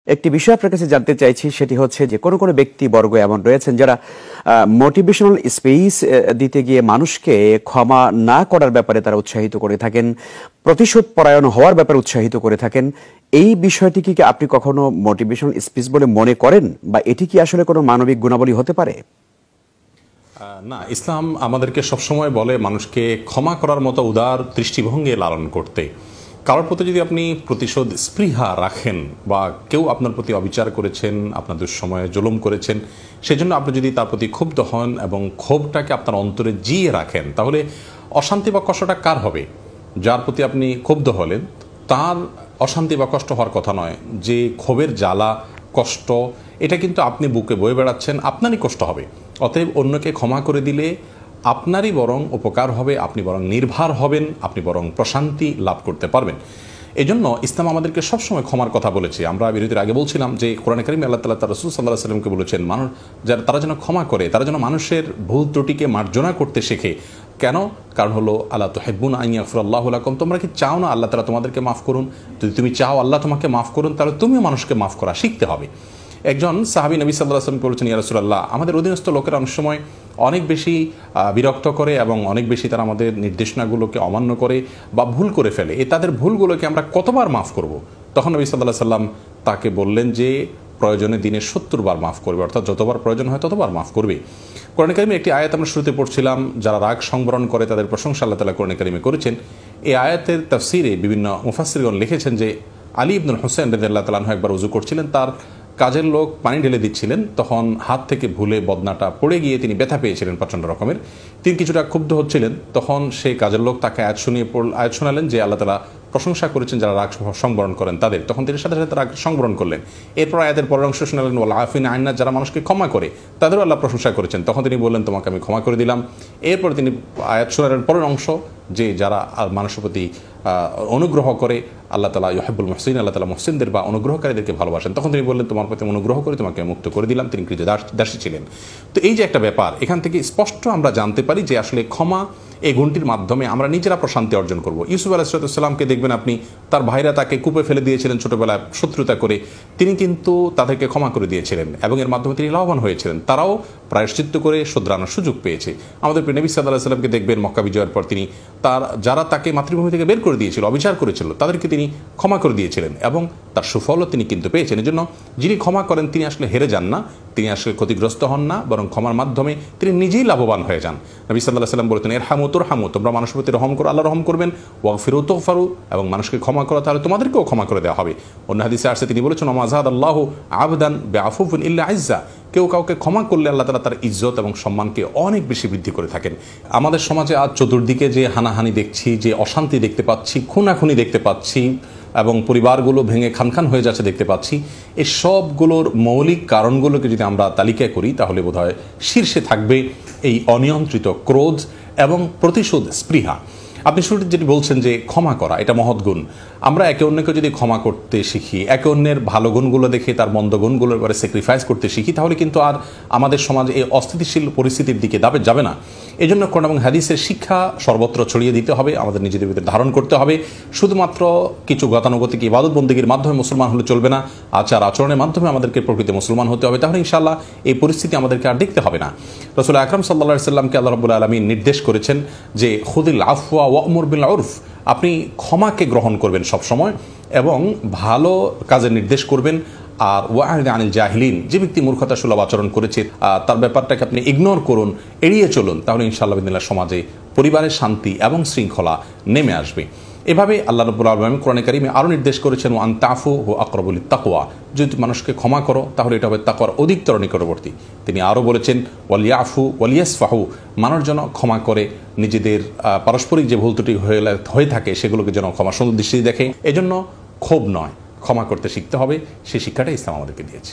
একটি বিষয় আপনার কাছে জানতে চাইছি, সেটি হচ্ছে যে কোনো কোনো ব্যক্তিবর্গ এমন রয়েছেন যারা মোটিভেশনাল স্পিচ দিতে গিয়ে মানুষকে ক্ষমা না করার ব্যাপারে তারা উৎসাহিত করে থাকেন, প্রতিশোধ পরায়ণ হওয়ার ব্যাপারে উৎসাহিত করে থাকেন। এই বিষয়টি কি আপনি কখনো মোটিভেশনাল স্পিচ বলে মনে করেন, বা এটি কি আসলে কোনো মানবিক গুণাবলী হতে পারে? না, ইসলাম আমাদেরকে সবসময় বলে মানুষকে ক্ষমা করার মতো উদার দৃষ্টিভঙ্গি লালন করতে। কারোর প্রতি যদি আপনি প্রতিশোধ স্পৃহা রাখেন, বা কেউ আপনার প্রতি অবিচার করেছেন, আপনার দুঃসময়ে জুলুম করেছেন, সেজন্য আপনি যদি তার প্রতি ক্ষুব্ধ হন এবং ক্ষোভটাকে আপনার অন্তরে জিয়ে রাখেন, তাহলে অশান্তি বা কষ্টটা কার হবে? যার প্রতি আপনি ক্ষুব্ধ হলেন তার অশান্তি বা কষ্ট হওয়ার কথা নয়। যে ক্ষোভের জ্বালা, কষ্ট, এটা কিন্তু আপনি বুকে বয়ে বেড়াচ্ছেন, আপনারই কষ্ট হবে। অতএব অন্যকে ক্ষমা করে দিলে আপনারই বরং উপকার হবে, আপনি বরং নির্ভর হবেন, আপনি বরং প্রশান্তি লাভ করতে পারবেন। এই জন্য ইসলাম আমাদেরকে সবসময় ক্ষমার কথা বলেছে। আমরা বিরতির আগে বলছিলাম যে কোরআনে কারিমে আল্লাহ তাআলা তার রাসূল সাল্লাল্লাহু আলাইহি ওয়াসাল্লামকে বলেছেন মানুষ যারা তারা যেন ক্ষমা করে, তারা যেন মানুষের ভুল ত্রুটিকে মার্জনা করতে শেখে। কেন? কারণ হলো আল্লাহ তুহিব্বুনা আন ইয়াগফিরাল্লাহু লাকুম, তোমরা কি চাও না আল্লাহ তাআলা তোমাদেরকে মাফ করুন? যদি তুমি চাও আল্লাহ তোমাকে মাফ করুন, তাহলে তুমিও মানুষকে মাফ করা শিখতে হবে। একজন সাহাবী নবী সাল্লাল্লাহু আলাইহি ওয়াসাল্লাম বলেছেন, ইয়া রাসূলুল্লাহ, আমাদের অধীনস্থ লোকেরা অনেক সময় অনেক বেশি বিরক্ত করে এবং অনেক বেশি তারা আমাদের নির্দেশনাগুলোকে অমান্য করে বা ভুল করে ফেলে। তাদের ভুলগুলোকে আমরা কতবার মাফ করব? তখন নবী সাল্লাল্লাহু আলাইহি ওয়াসাল্লাম তাকে বললেন যে প্রয়োজনে দিনে ৭০ বার মাফ করবে, অর্থাৎ যতবার প্রয়োজন হয় ততবার মাফ করবে। কোরআনে কারিমে একটি আয়াত আমরা শুরুতে পড়ছিলাম, যারা রাগ সংবরণ করে তাদের প্রশংসা আল্লাহ তাআলা কোরআনে কারিমে করেছেন। এই আয়াতের তাফসিরে বিভিন্ন মুফাসসিরগণ লিখেছেন যে আলী ইবনুল হুসাইন রাদিয়াল্লাহু তাআলা আনহু একবার ওযু করছিলেন, তার কাজের লোক পানি ঢেলে দিচ্ছিলেন, তখন হাত থেকে ভুলে বদনাটা পড়ে গিয়ে তিনি ব্যথা পেয়েছিলেন প্রচণ্ড রকমের। তিনি কিছুটা ক্ষুব্ধ হচ্ছিলেন, তখন সেই কাজের লোক তাকে আয়াত শোনালেন যে আল্লাহ তাআলা প্রশংসা করেছেন যারা রাগ সংবরণ করেন তাদের। তখন তিনি সাথে সাথে রাগ সংবরণ করলেন। এরপর আয়াতের পরের অংশ শোনালেন, ওয়াল আফিনা আন নাস, যারা মানুষকে ক্ষমা করে তাদেরও আল্লাহ প্রশংসা করেছেন। তখন তিনি বললেন তোমাকে আমি ক্ষমা করে দিলাম। এরপরে তিনি আয়াত শোনালেন পরের অংশ, যে যারা মানুষের প্রতি অনুগ্রহ করে আল্লাহ তাআলা ইউহিব্বুল মুহসিন, আল্লাহ তাআলা মুহসিনদের বা অনুগ্রহকারীদেরকে ভালোবাসেন। তখন তিনি বললেন তোমার প্রতি অনুগ্রহ করে তোমাকে মুক্ত করে দিলাম। তিনি দাসী ছিলেন। তো এই যে একটা ব্যাপার, এখান থেকে স্পষ্ট আমরা জানতে পারি যে আসলে ক্ষমা এই গুণটির মাধ্যমে আমরা নিজেরা প্রশান্তি অর্জন করব। ইউসুফ আলাইহিস সালামকে দেখবেন আপনি, তার ভাইরা তাকে কূপে ফেলে দিয়েছিলেন ছোটবেলায় শত্রুতা করে, তিনি কিন্তু তাদেরকে ক্ষমা করে দিয়েছিলেন এবং এর মাধ্যমে তিনি লাভবান হয়েছিলেন। তারাও প্রায়শ্চিত্ত করে শুধরানোর সুযোগ পেয়েছে। আমাদের প্রিয় নবী সাল্লাল্লাহু আলাইহি ওয়াসাল্লামকে দেখবেন মক্কা বিজয়ের পর তিনি যারা তাকে মাতৃভূমি থেকে বের করে দিয়েছিল, অবিচার করেছিল, তাদেরকে তিনি ক্ষমা করে দিয়েছিলেন এবং তার সুফলও তিনি কিন্তু পেয়েছেন। এজন্য যিনি ক্ষমা করেন তিনি আসলে হেরে যান না, তিনি আসলে ক্ষতিগ্রস্ত হন না, বরং ক্ষমার মাধ্যমে তিনি নিজেই লাভবান হয়ে যান। নবী সাল্লাল্লাহু আলাইহি ওয়াসাল্লাম বলেছেন, ইরহামু তুরহামু, তোমরা মানুষের প্রতি রহম করো, আল্লাহ রহম করবেন। ওয়াগফিরু তুগফারু, এবং মানুষকে ক্ষমা করো তাহলে তোমাদেরকেও ক্ষমা করে দেওয়া হবে। অন্য হাদিসে আসছে তিনি বলেছেন, ওমা যাদাল্লাহু আবদান বিআফুফিন ইল্লা ইজ্জা, কেউ কাউকে ক্ষমা করলে আল্লাহ তাআলা তার ইজ্জত এবং সম্মানকে অনেক বেশি বৃদ্ধি করে থাকেন। আমাদের সমাজে আজ চতুর্দিকে যে হানাহানি দেখছি, যে অশান্তি দেখতে পাচ্ছি, খুনাখুনি দেখতে পাচ্ছি এবং পরিবারগুলো ভেঙে খানখান হয়ে যাচ্ছে দেখতে পাচ্ছি, এই সবগুলোর মৌলিক কারণগুলোকে যদি আমরা তালিকা করি তাহলে বোধহয় শীর্ষে থাকবে এই অনিয়ন্ত্রিত ক্রোধ এবং প্রতিশোধ স্পৃহা। আপনি শুরুতে যেটি বলছেন যে ক্ষমা করা এটা মহৎ গুণ। আমরা একে অন্যকে যদি ক্ষমা করতে শিখি, একে অন্যের ভালো গুণগুলো দেখে তার মন্দ গুণগুলোর পরে স্যাক্রিফাইস করতে শিখি, তাহলে কিন্তু আর আমাদের সমাজে এই অস্থিতিশীল পরিস্থিতির দিকে যাবে না। এই জন্য কোরআন এবং হাদিসের শিক্ষা সর্বত্র ছড়িয়ে দিতে হবে, আমাদের নিজেদের ভিতরে ধারণ করতে হবে। শুধুমাত্র কিছু গতানুগতিক ইবাদত বন্দেগীর মাধ্যমে মুসলমান হলে চলবে না, আচার আচরণের মাধ্যমে আমাদেরকে প্রকৃত মুসলমান হতে হবে। তাহলে ইনশাআল্লাহ এই পরিস্থিতি আমাদেরকে আর দেখতে হবে না। রাসূল আকরাম সাল্লাল্লাহু আলাইহি ওয়াসাল্লামকে আল্লাহ রাব্বুল আলামিন নির্দেশ করেছেন যে খুযিল আফওয়া ওয়া'মুর বিল উরফ, আপনি ক্ষমাকে গ্রহণ করবেন সবসময় এবং ভালো কাজের নির্দেশ করবেন। আর ওয়া'রিদ আনিল জাহিলিন, যে ব্যক্তি মূর্খতা সুলভ আচরণ করেছে তার ব্যাপারটাকে আপনি ইগনোর করুন, এড়িয়ে চলুন। তাহলে ইনশাআল্লাহ বিদিনিল্লাহ সমাজে পরিবারের শান্তি এবং শৃঙ্খলা নেমে আসবে। এভাবে আল্লাহ রাব্বুল আলামিন কোরআনে কারিমে আরও নির্দেশ করেছেন, ওয়া আন তাফু হুয়া আকরাবু লিত-তাকওয়া, যদি মানুষকে ক্ষমা করো তাহলে এটা হবে তাকওয়ার অধিকতর নিকটবর্তী। তিনি আরও বলেছেন, ওয়াল ইয়াফু ওয়াল ইয়াসফাহু, মানুষ যেন ক্ষমা করে, নিজেদের পারস্পরিক যে ভুল ত্রুটি হয়ে থাকে সেগুলোকে যেন ক্ষমা সুন্দর দৃষ্টি দেখে। এজন্য ক্ষোভ নয়, ক্ষমা করতে শিখতে হবে। সেই শিক্ষাটা ইসলাম আমাদেরকে দিয়েছে।